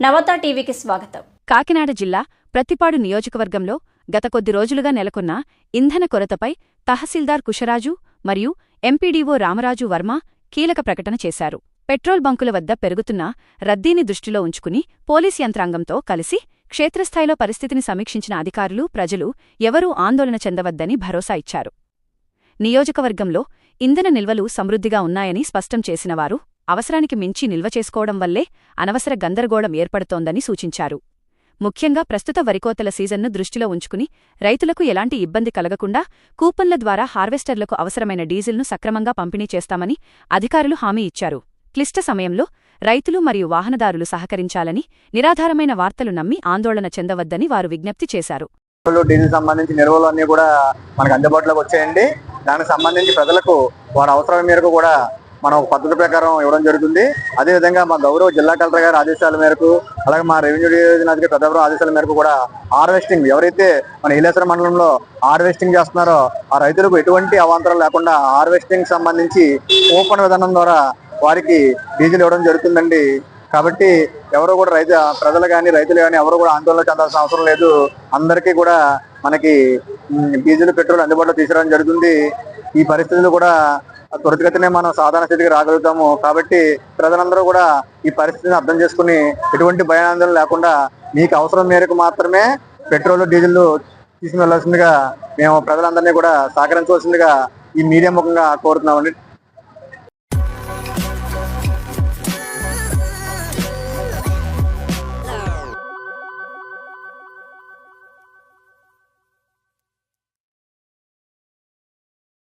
నవత టీవీకి స్వాగతం. కాకినాడ జిల్లా ప్రత్తిపాడు నియోజకవర్గంలో గత కొద్ది రోజులుగా నెలకొన్న ఇంధన కొరతపై తహసీల్దార్ కుశరాజు మరియు ఎంపీడీఓ రామరాజు వర్మ కీలక ప్రకటన చేశారు. పెట్రోల్ బంకుల వద్ద పెరుగుతున్న రద్దీని దృష్టిలో ఉంచుకుని పోలీస్ యంత్రాంగంతో కలిసి క్షేత్రస్థాయిలో పరిస్థితిని సమీక్షించిన అధికారులు, ప్రజలు ఎవరూ ఆందోళన చెందవద్దని భరోసా ఇచ్చారు. నియోజకవర్గంలో ఇంధన నిల్వలు సమృద్ధిగా ఉన్నాయని స్పష్టం చేసినవారు అవసరానికి మించి నిల్వ చేసుకోవడం వల్లే అనవసర గందరగోళం ఏర్పడుతోందని సూచించారు. ముఖ్యంగా ప్రస్తుత వరికోతల సీజన్ను దృష్టిలో ఉంచుకుని రైతులకు ఎలాంటి ఇబ్బంది కలగకుండా కూపన్ల ద్వారా హార్వెస్టర్లకు అవసరమైన డీజిల్ను సక్రమంగా పంపిణీ చేస్తామని అధికారులు హామీ ఇచ్చారు. క్లిష్ట సమయంలో రైతులు మరియు వాహనదారులు సహకరించాలని, నిరాధారమైన వార్తలు నమ్మి ఆందోళన చెందవద్దని వారు విజ్ఞప్తి చేశారు. డీజిల్ సంబంధించి నిల్వలు అన్ని కూడా మనకు అందుబాటులోకి వచ్చాయండి. దానికి సంబంధించి ప్రజలకు వారి అవసరం మేరకు కూడా మనం ఒక పద్ధతి ప్రకారం ఇవ్వడం జరుగుతుంది. అదేవిధంగా మా గౌరవ జిల్లా కలెక్టర్ గారి ఆదేశాల మేరకు, అలాగే మా రెవెన్యూ డివిజన్ అధికారి పెద్దబ్రహ్మ ఆదేశాల మేరకు కూడా హార్వెస్టింగ్ ఎవరైతే మన ఇలేశ్వరం మండలంలో హార్వెస్టింగ్ చేస్తున్నారో ఆ రైతులకు ఎటువంటి అవాంతరం లేకుండా హార్వెస్టింగ్ సంబంధించి కూపన్ విధానం ద్వారా వారికి డీజిల్ ఇవ్వడం జరుగుతుందండి. కాబట్టి ఎవరు కూడా ప్రజలు కానీ రైతులు కానీ ఎవరు కూడా ఆందోళన చెందాల్సిన అవసరం లేదు. అందరికీ కూడా మనకి డీజిల్, పెట్రోల్ అందుబాటులో తీసుకురావడం జరుగుతుంది. ఈ పరిస్థితులు కూడా త్వరితగతినే మనం సాధారణ స్థితికి రాగలుగుతాము. కాబట్టి ప్రజలందరూ కూడా ఈ పరిస్థితిని అర్థం చేసుకుని ఎటువంటి భయాందోళన లేకుండా మీకు అవసరం మేరకు మాత్రమే పెట్రోల్, డీజిల్ తీసుకుని వెళ్లాల్సిందిగా మేము ప్రజలందరినీ కూడా సహకరించవలసిందిగా ఈ మీడియా ముఖంగా కోరుతున్నామండి.